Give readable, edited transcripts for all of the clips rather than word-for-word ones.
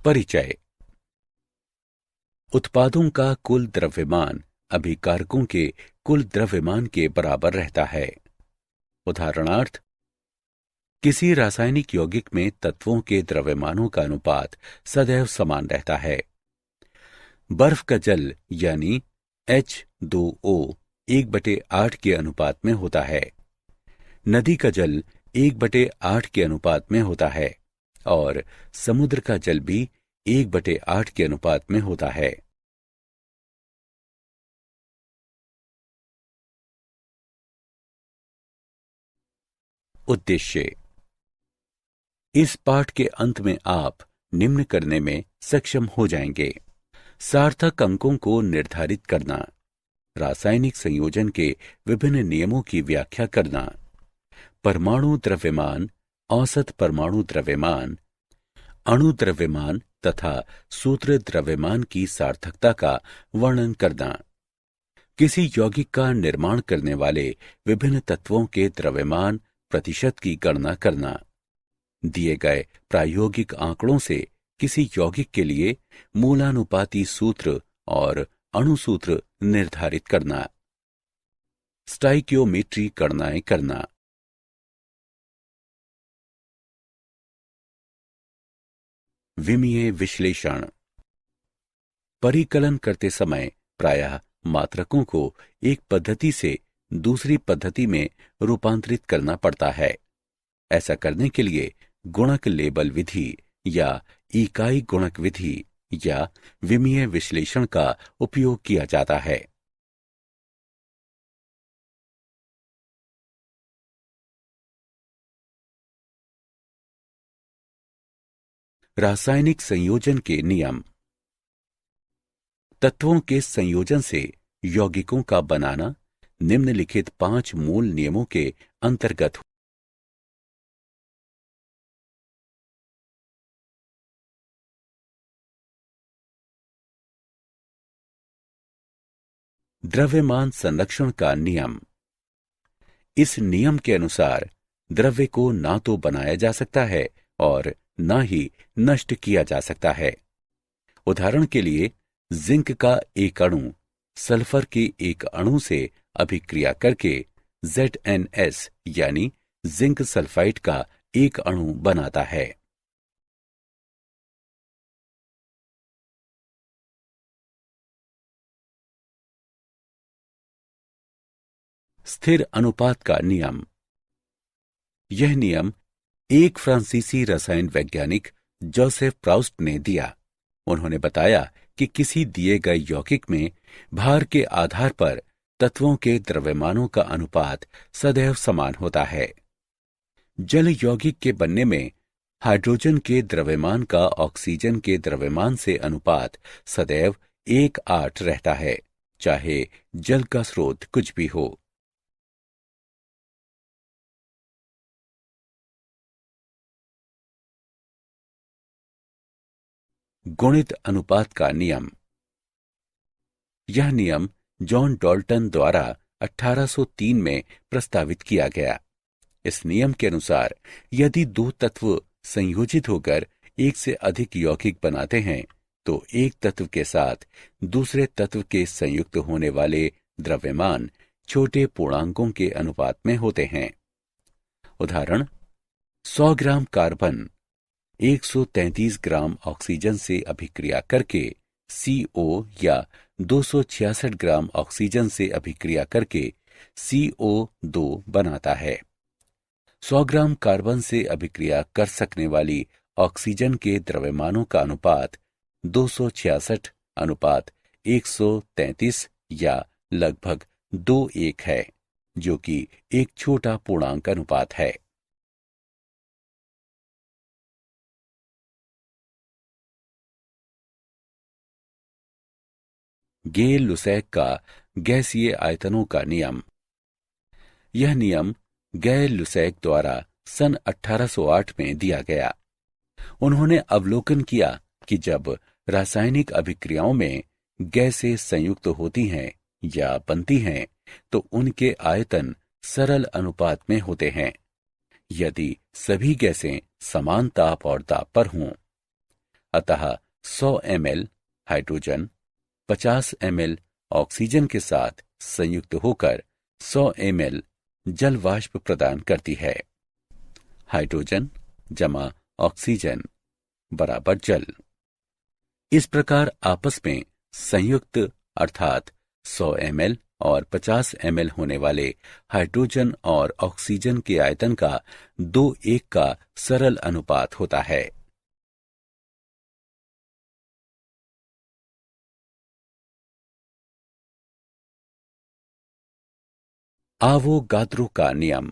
परिचय। उत्पादों का कुल द्रव्यमान अभिकारकों के कुल द्रव्यमान के बराबर रहता है। उदाहरणार्थ, किसी रासायनिक यौगिक में तत्वों के द्रव्यमानों का अनुपात सदैव समान रहता है। बर्फ का जल यानी H2O 1/8 के अनुपात में होता है। नदी का जल 1/8 के अनुपात में होता है और समुद्र का जल भी 1/8 के अनुपात में होता है। उद्देश्य। इस पाठ के अंत में आप निम्न करने में सक्षम हो जाएंगे: सार्थक अंकों को निर्धारित करना, रासायनिक संयोजन के विभिन्न नियमों की व्याख्या करना, परमाणु द्रव्यमान, औसत परमाणु द्रव्यमान, अणु द्रव्यमान तथा सूत्र द्रव्यमान की सार्थकता का वर्णन करना, किसी यौगिक का निर्माण करने वाले विभिन्न तत्वों के द्रव्यमान प्रतिशत की गणना करना, दिए गए प्रायोगिक आंकड़ों से किसी यौगिक के लिए मूलानुपाती सूत्र और अणुसूत्र निर्धारित करना, स्टाइकियोमेट्री गणनाएं करना। विमीय विश्लेषण। परिकलन करते समय प्रायः मात्रकों को एक पद्धति से दूसरी पद्धति में रूपांतरित करना पड़ता है। ऐसा करने के लिए गुणक लेबल विधि या इकाई गुणक विधि या विमीय विश्लेषण का उपयोग किया जाता है। रासायनिक संयोजन के नियम। तत्वों के संयोजन से यौगिकों का बनाना निम्नलिखित 5 मूल नियमों के अंतर्गत। द्रव्यमान संरक्षण का नियम। इस नियम के अनुसार द्रव्य को ना तो बनाया जा सकता है और ना ही नष्ट किया जा सकता है। उदाहरण के लिए, जिंक का एक अणु सल्फर के एक अणु से अभिक्रिया करके ZnS यानी जिंक सल्फाइड का एक अणु बनाता है। स्थिर अनुपात का नियम। यह नियम एक फ्रांसीसी रसायन वैज्ञानिक जोसेफ प्राउस्ट ने दिया। उन्होंने बताया कि किसी दिए गए यौगिक में भार के आधार पर तत्वों के द्रव्यमानों का अनुपात सदैव समान होता है। जल यौगिक के बनने में हाइड्रोजन के द्रव्यमान का ऑक्सीजन के द्रव्यमान से अनुपात सदैव 1:8 रहता है, चाहे जल का स्रोत कुछ भी हो। गुणित अनुपात का नियम। यह नियम जॉन डाल्टन द्वारा 1803 में प्रस्तावित किया गया। इस नियम के अनुसार यदि 2 तत्व संयोजित होकर एक से अधिक यौगिक बनाते हैं तो एक तत्व के साथ दूसरे तत्व के संयुक्त होने वाले द्रव्यमान छोटे पूर्णांकों के अनुपात में होते हैं। उदाहरण, 100 ग्राम कार्बन 133 ग्राम ऑक्सीजन से अभिक्रिया करके CO या 266 ग्राम ऑक्सीजन से अभिक्रिया करके CO2 बनाता है। 100 ग्राम कार्बन से अभिक्रिया कर सकने वाली ऑक्सीजन के द्रव्यमानों का अनुपात 266 अनुपात 133 या लगभग 2:1 है, जो कि एक छोटा पूर्णांक अनुपात है। गे लुसैक का गैसीय आयतनों का नियम। यह नियम गे लुसैक द्वारा सन 1808 में दिया गया। उन्होंने अवलोकन किया कि जब रासायनिक अभिक्रियाओं में गैसें संयुक्त होती हैं या बनती हैं तो उनके आयतन सरल अनुपात में होते हैं, यदि सभी गैसें समान ताप और दाब पर हों। अतः 100 ml हाइड्रोजन 50 ml ऑक्सीजन के साथ संयुक्त होकर 100 ml जल वाष्प प्रदान करती है। हाइड्रोजन जमा ऑक्सीजन बराबर जल। इस प्रकार आपस में संयुक्त अर्थात 100 ml और 50 ml होने वाले हाइड्रोजन और ऑक्सीजन के आयतन का 2:1 का सरल अनुपात होता है। आवोगाद्रो का नियम।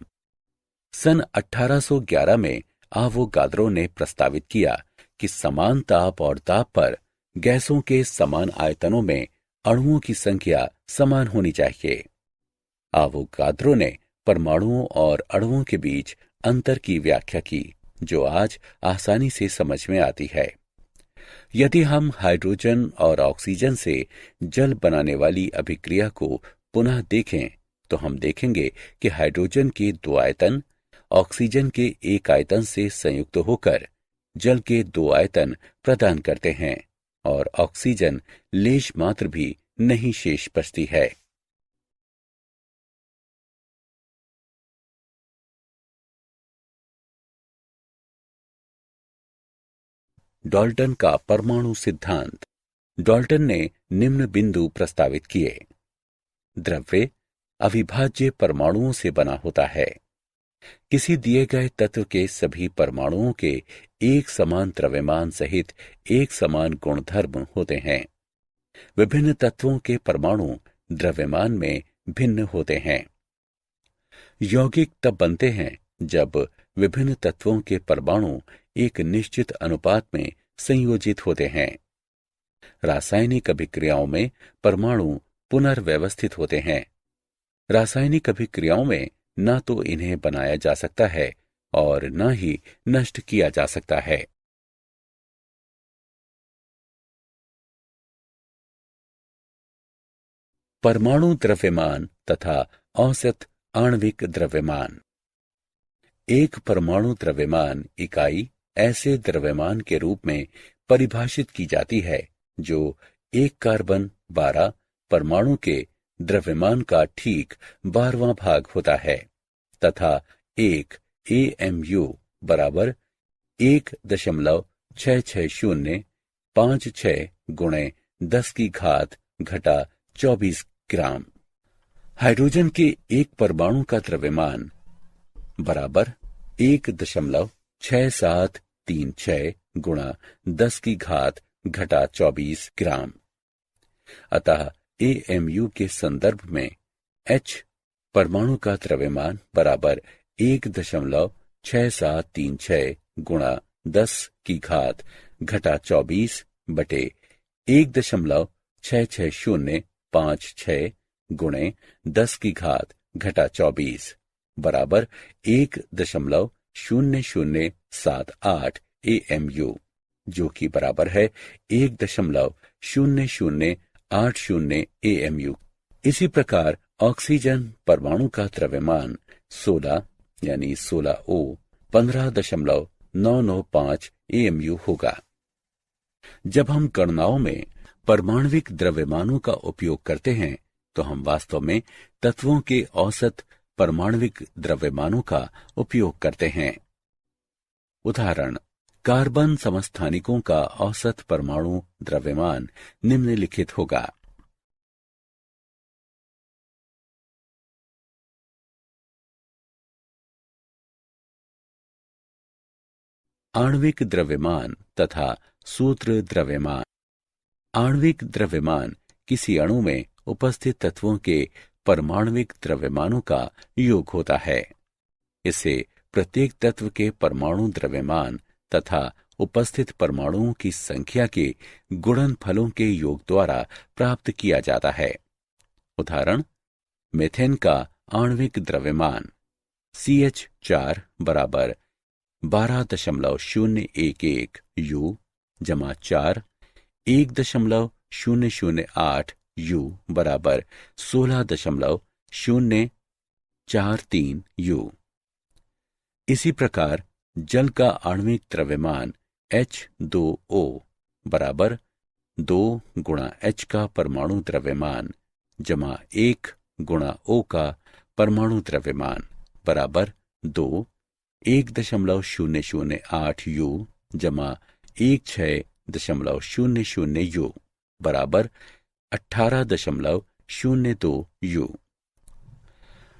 सन 1811 में आवोगाद्रो ने प्रस्तावित किया कि समान ताप और दाब पर गैसों के समान आयतनों में अणुओं की संख्या समान होनी चाहिए। आवोगाद्रो ने परमाणुओं और अणुओं के बीच अंतर की व्याख्या की, जो आज आसानी से समझ में आती है। यदि हम हाइड्रोजन और ऑक्सीजन से जल बनाने वाली अभिक्रिया को पुनः देखें तो हम देखेंगे कि हाइड्रोजन के 2 आयतन ऑक्सीजन के 1 आयतन से संयुक्त होकर जल के 2 आयतन प्रदान करते हैं और ऑक्सीजन लेश मात्र भी नहीं शेष बचती है। डाल्टन का परमाणु सिद्धांत। डाल्टन ने निम्न बिंदु प्रस्तावित किए। द्रव्य अविभाज्य परमाणुओं से बना होता है। किसी दिए गए तत्व के सभी परमाणुओं के एक समान द्रव्यमान सहित एक समान गुणधर्म होते हैं। विभिन्न तत्वों के परमाणु द्रव्यमान में भिन्न होते हैं। यौगिक तब बनते हैं जब विभिन्न तत्वों के परमाणु एक निश्चित अनुपात में संयोजित होते हैं। रासायनिक अभिक्रियाओं में परमाणु पुनर्व्यवस्थित होते हैं। रासायनिक अभिक्रियाओं में न तो इन्हें बनाया जा सकता है और न ही नष्ट किया जा सकता है। परमाणु द्रव्यमान तथा औसत आणविक द्रव्यमान। एक परमाणु द्रव्यमान इकाई ऐसे द्रव्यमान के रूप में परिभाषित की जाती है जो एक कार्बन 12 परमाणु के द्रव्यमान का ठीक 12वां भाग होता है तथा एक AMU बराबर 1.66056 गुणे 10 की घात घटा 24 ग्राम। हाइड्रोजन के एक परमाणु का द्रव्यमान बराबर 1.6736 गुणा 10 की घात घटा 24 ग्राम। अतः AMU के संदर्भ में H परमाणु का द्रव्यमान बराबर 1.6736 गुणा 10 की घात घटा 24 बटे 1.66056 गुणे 10 की घात घटा 24 बराबर 1.0078 AMU, जो कि बराबर है 1.0080 AMU। इसी प्रकार ऑक्सीजन परमाणु का द्रव्यमान 16 यानी 16O 15.995 AMU होगा। जब हम गणनाओं में परमाणविक द्रव्यमानों का उपयोग करते हैं तो हम वास्तव में तत्वों के औसत परमाणविक द्रव्यमानों का उपयोग करते हैं। उदाहरण, कार्बन समस्थानिकों का औसत परमाणु द्रव्यमान निम्नलिखित होगा। आणविक द्रव्यमान तथा सूत्र द्रव्यमान। आणविक द्रव्यमान किसी अणु में उपस्थित तत्वों के परमाणविक द्रव्यमानों का योग होता है। इसे प्रत्येक तत्व के परमाणु द्रव्यमान तथा उपस्थित परमाणुओं की संख्या के गुणनफलों के योग द्वारा प्राप्त किया जाता है। उदाहरण, मीथेन का आणविक द्रव्यमान CH4 बराबर 12.011 U जमा 4 1.008 U बराबर 16.043 U। इसी प्रकार जल का आणविक द्रव्यमान H2O बराबर 2 गुणा H का परमाणु द्रव्यमान जमा 1 गुणा O का परमाणु द्रव्यमान बराबर 2 1.008 U जमा 16.00 U बराबर 18.02 U।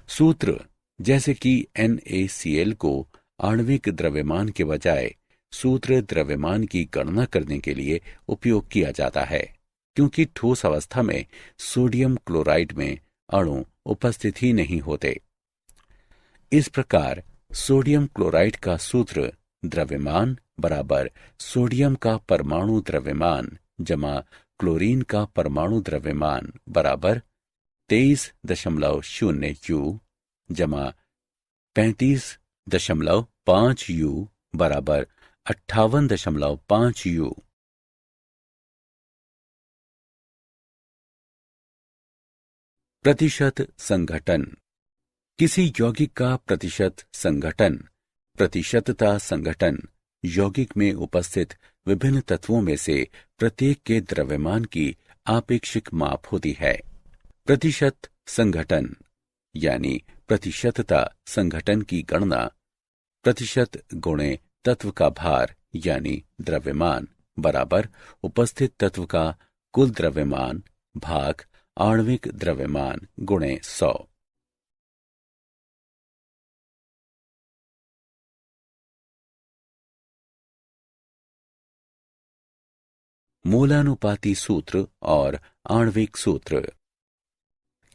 सूत्र जैसे कि NaCl को आणविक द्रव्यमान के बजाय सूत्र द्रव्यमान की गणना करने के लिए उपयोग किया जाता है, क्योंकि ठोस अवस्था में सोडियम क्लोराइड में अणु उपस्थित ही नहीं होते। इस प्रकार सोडियम क्लोराइड का सूत्र द्रव्यमान बराबर सोडियम का परमाणु द्रव्यमान जमा क्लोरीन का परमाणु द्रव्यमान बराबर 23.0 U जमा 35.5 U बराबर 58.5 U। प्रतिशत संघटन। किसी यौगिक का प्रतिशत संघटन, प्रतिशतता संघटन, यौगिक में उपस्थित विभिन्न तत्वों में से प्रत्येक के द्रव्यमान की आपेक्षिक माप होती है। प्रतिशत संघटन यानी प्रतिशतता संघटन की गणना प्रतिशत गुणे तत्व का भार यानी द्रव्यमान बराबर उपस्थित तत्व का कुल द्रव्यमान भाग आणविक द्रव्यमान गुणे 100। मोलानुपाती सूत्र और आणविक सूत्र।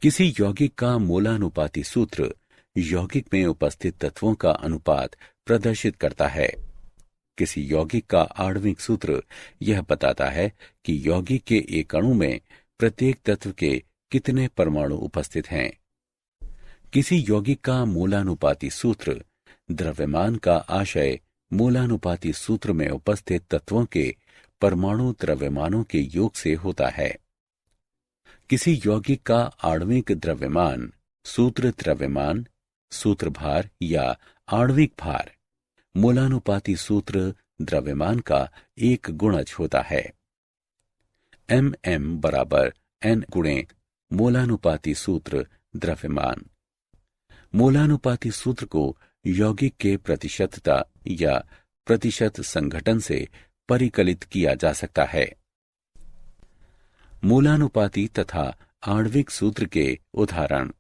किसी यौगिक का मोलानुपाती सूत्र यौगिक में उपस्थित तत्वों का अनुपात प्रदर्शित करता है। किसी यौगिक का आणविक सूत्र यह बताता है कि यौगिक के एक अणु में प्रत्येक तत्व के कितने परमाणु उपस्थित हैं। किसी यौगिक का मोलानुपाती सूत्र द्रव्यमान का आशय मोलानुपाती सूत्र में उपस्थित तत्वों के परमाणु द्रव्यमानों के योग से होता है। किसी यौगिक का आणविक द्रव्यमान सूत्र द्रव्यमान, सूत्र भार या आणविक भार मोलानुपाती सूत्र द्रव्यमान का एक गुणज होता है। MM बराबर N गुणे मोलानुपाती सूत्र द्रव्यमान। मोलानुपाती सूत्र को यौगिक के प्रतिशतता या प्रतिशत संघटन से परिकलित किया जा सकता है। मोलानुपाती तथा आणविक सूत्र के उदाहरण।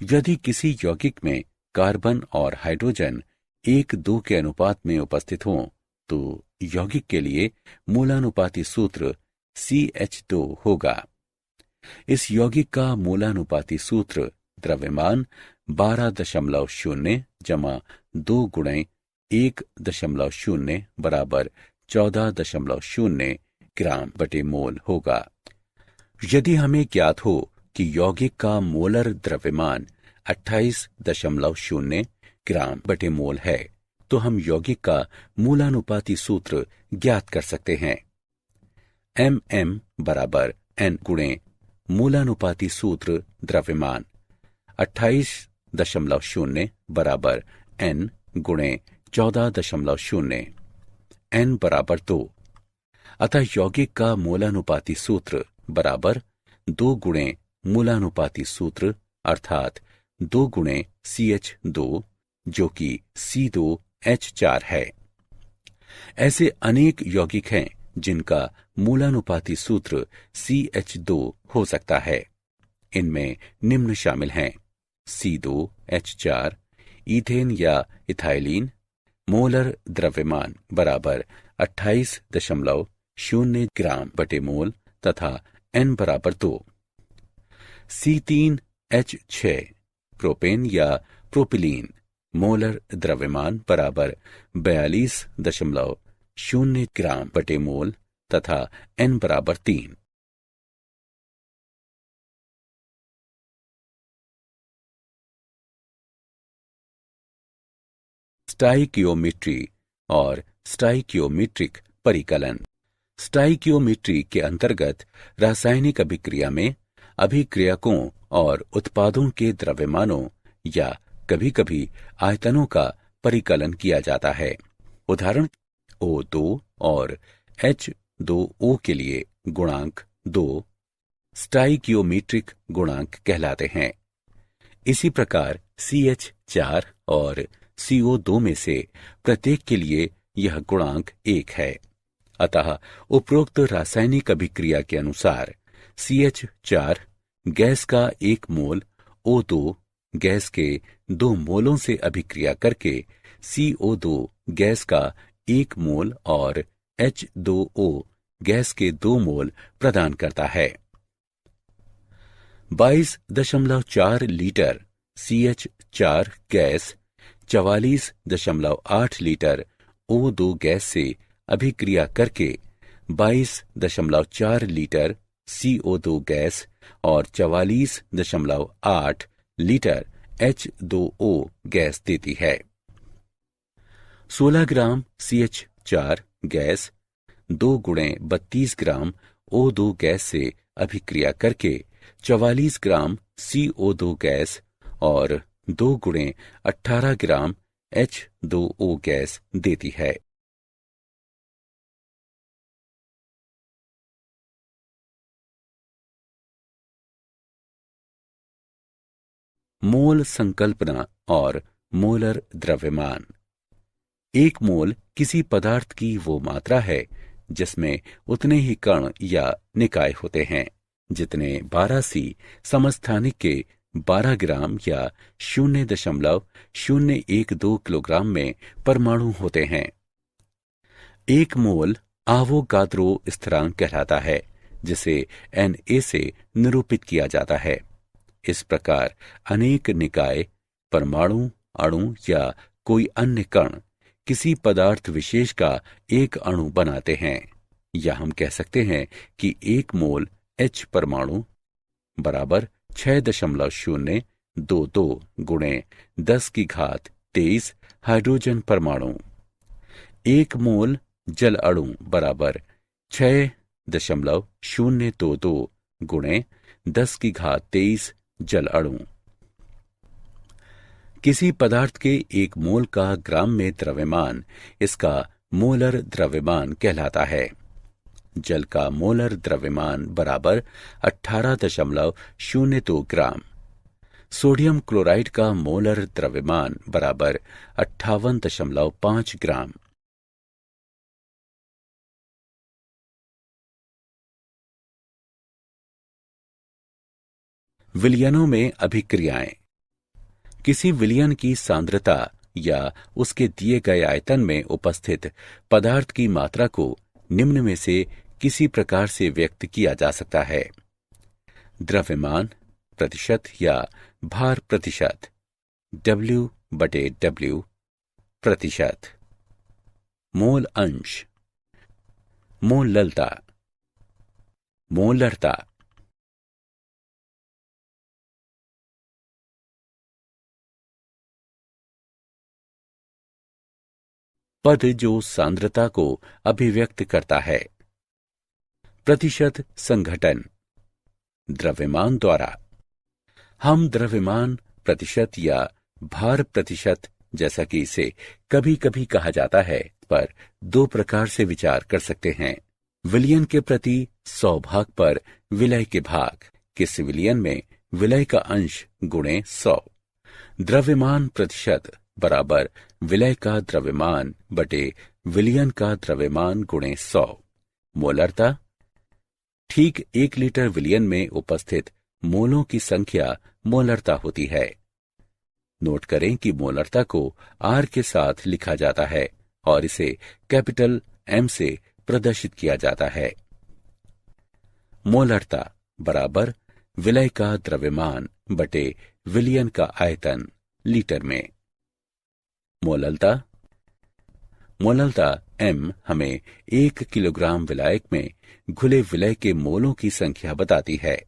यदि किसी यौगिक में कार्बन और हाइड्रोजन 1:2 के अनुपात में उपस्थित हों तो यौगिक के लिए मोलानुपाती सूत्र CH2 होगा। इस यौगिक का मोलानुपाती सूत्र द्रव्यमान 12.0 जमा 2 गुणे 1.0 बराबर 14.0 ग्राम बटे मोल होगा। यदि हमें ज्ञात हो कि यौगिक का मोलर द्रव्यमान 28.0 ग्राम बटे मोल है तो हम यौगिक का मोलानुपाती सूत्र ज्ञात कर सकते हैं। MM बराबर N गुणे मोलानुपाती सूत्र द्रव्यमान 28.0 बराबर N गुणे 14.0 N बराबर 2। अतः यौगिक का मोलानुपाती सूत्र बराबर 2 गुणे मोलानुपाती सूत्र अर्थात 2 गुणे CH2 जो कि C2H4 है। ऐसे अनेक यौगिक हैं जिनका मोलानुपाती सूत्र CH2 हो सकता है। इनमें निम्न शामिल हैं C2H4, ईथेन या इथाइलिन, मोलर द्रव्यमान बराबर 28.0 ग्राम बटे मोल तथा N बराबर 2। C3H6 प्रोपेन या प्रोपिलीन, मोलर द्रव्यमान बराबर 42.0 ग्राम बटे मोल तथा N बराबर 3। स्टाइकियोमेट्री और स्टाइकियोमेट्रिक परिकलन। स्टाइकियोमेट्री के अंतर्गत रासायनिक अभिक्रिया में अभिक्रियकों और उत्पादों के द्रव्यमानों या कभी-कभी आयतनों का परिकलन किया जाता है। उदाहरण O2 और H2O के लिए गुणांक 2 स्टाइकियोमीट्रिक गुणांक कहलाते हैं। इसी प्रकार CH4 और CO2 में से प्रत्येक के लिए यह गुणांक 1 है। अतः उपरोक्त रासायनिक अभिक्रिया के अनुसार CH4 गैस का 1 मोल O2 गैस के 2 मोलों से अभिक्रिया करके CO2 गैस का 1 मोल और H2O गैस के 2 मोल प्रदान करता है। 22.4 litre CH4 gas 44.8 litre O2 gas से अभिक्रिया करके 22.4 लीटर CO2 गैस और 44.8 लीटर H2O गैस देती है। 16 ग्राम CH4 गैस 2 गुणे 32 ग्राम O2 गैस से अभिक्रिया करके 44 ग्राम CO2 गैस और 2 गुणे 18 ग्राम H2O गैस देती है। मोल संकल्पना और मोलर द्रव्यमान। एक मोल किसी पदार्थ की वो मात्रा है जिसमें उतने ही कण या निकाय होते हैं जितने 12C समस्थानिक के 12 ग्राम या 0.012 किलोग्राम में परमाणु होते हैं। एक मोल आवोगाद्रो स्थिरांक कहलाता है जिसे Na से निरूपित किया जाता है। इस प्रकार अनेक निकाय, परमाणु, अणु या कोई अन्य कण किसी पदार्थ विशेष का एक अणु बनाते हैं, या हम कह सकते हैं कि एक मोल H परमाणु बराबर 6.022 गुणे 10⁻23 हाइड्रोजन परमाणु। एक मोल जल अणु बराबर 6.022 गुणे 10⁻23 जल अणु। किसी पदार्थ के एक मोल का ग्राम में द्रव्यमान इसका मोलर द्रव्यमान कहलाता है। जल का मोलर द्रव्यमान बराबर 18.02 ग्राम। सोडियम क्लोराइड का मोलर द्रव्यमान बराबर 58.5 ग्राम। विलयनों में अभिक्रियाएं। किसी विलयन की सांद्रता या उसके दिए गए आयतन में उपस्थित पदार्थ की मात्रा को निम्न में से किसी प्रकार से व्यक्त किया जा सकता है। द्रव्यमान प्रतिशत या भार प्रतिशत W/W प्रतिशत। मोल अंश, मोललता, मोलरता। पद जो सांद्रता को अभिव्यक्त करता है। प्रतिशत संघटन द्रव्यमान द्वारा। हम द्रव्यमान प्रतिशत या भार प्रतिशत जैसा कि इसे कभी कभी कहा जाता है पर 2 प्रकार से विचार कर सकते हैं। विलयन के प्रति 100 भाग पर विलय के भाग। किसी विलयन में विलय का अंश गुणे 100। द्रव्यमान प्रतिशत बराबर विलय का द्रव्यमान बटे विलयन का द्रव्यमान गुणे 100। मोलरता ठीक 1 लीटर विलयन में उपस्थित मोलों की संख्या मोलरता होती है। नोट करें कि मोलरता को R के साथ लिखा जाता है और इसे कैपिटल M से प्रदर्शित किया जाता है। मोलरता बराबर विलय का द्रव्यमान बटे विलयन का आयतन लीटर में। मोललता M हमें 1 किलोग्राम विलायक में घुले विलय के मोलों की संख्या बताती है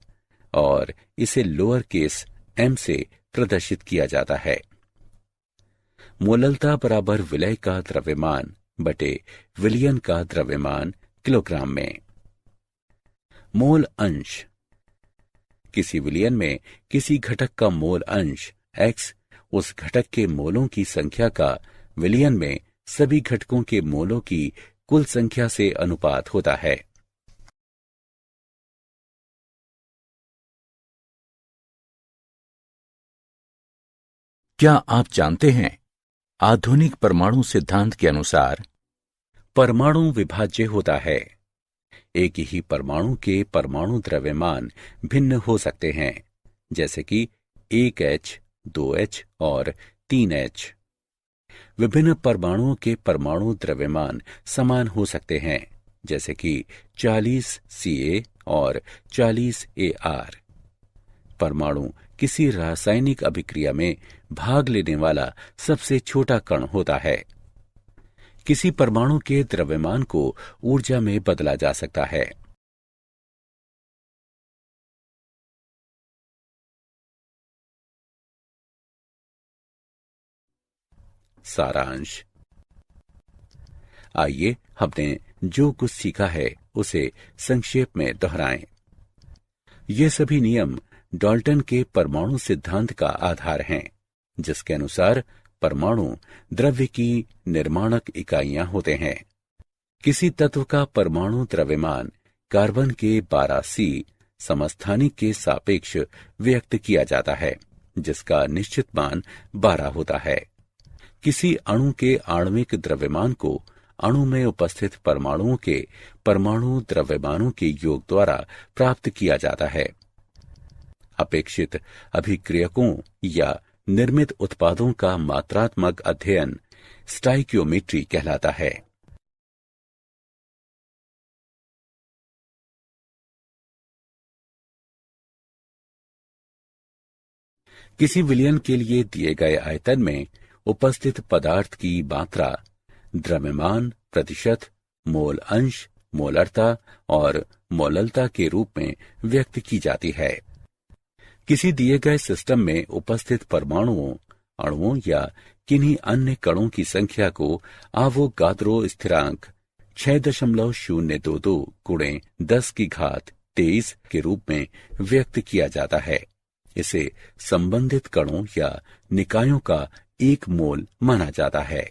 और इसे लोअर केस m से प्रदर्शित किया जाता है। मोललता बराबर विलय का द्रव्यमान बटे विलयन का द्रव्यमान किलोग्राम में। मोल अंश किसी विलयन में किसी घटक का मोल अंश x उस घटक के मोलों की संख्या का विलयन में सभी घटकों के मोलों की कुल संख्या से अनुपात होता है। क्या आप जानते हैं, आधुनिक परमाणु सिद्धांत के अनुसार परमाणु विभाज्य होता है। एक ही परमाणु के परमाणु द्रव्यमान भिन्न हो सकते हैं, जैसे कि 1H, 2H और 3H। विभिन्न परमाणुओं के परमाणु द्रव्यमान समान हो सकते हैं, जैसे कि 40 Ca और 40 Ar। परमाणु किसी रासायनिक अभिक्रिया में भाग लेने वाला सबसे छोटा कण होता है। किसी परमाणु के द्रव्यमान को ऊर्जा में बदला जा सकता है। सारांश। आइए हमने जो कुछ सीखा है उसे संक्षेप में दोहराएं। ये सभी नियम डाल्टन के परमाणु सिद्धांत का आधार हैं, जिसके अनुसार परमाणु द्रव्य की निर्माणक इकाइयां होते हैं। किसी तत्व का परमाणु द्रव्यमान कार्बन के 12C समस्थानिक के सापेक्ष व्यक्त किया जाता है, जिसका निश्चित मान 12 होता है। किसी अणु के आणविक द्रव्यमान को अणु में उपस्थित परमाणुओं के परमाणु द्रव्यमानों के योग द्वारा प्राप्त किया जाता है। अपेक्षित अभिक्रियकों या निर्मित उत्पादों का मात्रात्मक अध्ययन स्टाइकियोमेट्री कहलाता है। किसी विलयन के लिए दिए गए आयतन में उपस्थित पदार्थ की मात्रा द्रव्यमान प्रतिशत, मोल अंश, मोलरता और मोललता के रूप में व्यक्त की जाती है। किसी दिए गए सिस्टम में उपस्थित परमाणुओं, अणुओं या किन्हीं अन्य कणों की संख्या को आवोगाद्रो स्थिरांक 6.022 गुणे 10⁻23 के रूप में व्यक्त किया जाता है। इसे संबंधित कणों या निकायों का एक मोल माना जाता है।